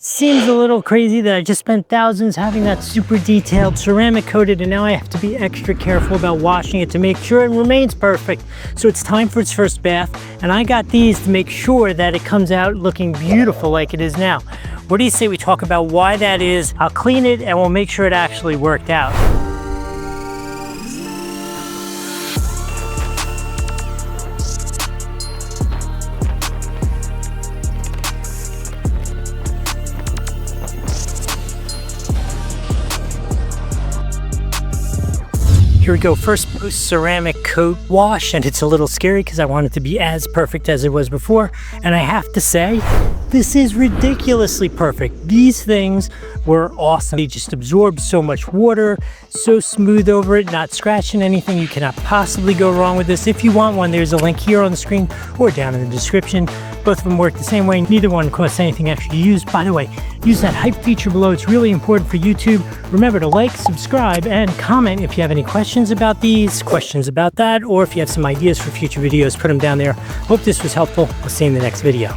Seems a little crazy that I just spent thousands having that super detailed ceramic coated, and now I have to be extra careful about washing it to make sure it remains perfect. So it's time for its first bath, and I got these to make sure that it comes out looking beautiful like it is now. What do you say we talk about why that is? I'll clean it and we'll make sure it actually worked out. Here we go, first post-ceramic coat wash, and it's a little scary because I want it to be as perfect as it was before, and I have to say, this is ridiculously perfect. These things were awesome. They just absorbed so much water, so smooth over it, not scratching anything. You cannot possibly go wrong with this. If you want one, there's a link here on the screen or down in the description. Both of them work the same way. Neither one costs anything extra to use. By the way, use that hype feature below. It's really important for YouTube. Remember to like, subscribe, and comment if you have any questions about these, questions about that, or if you have some ideas for future videos, put them down there. Hope this was helpful. We'll see you in the next video.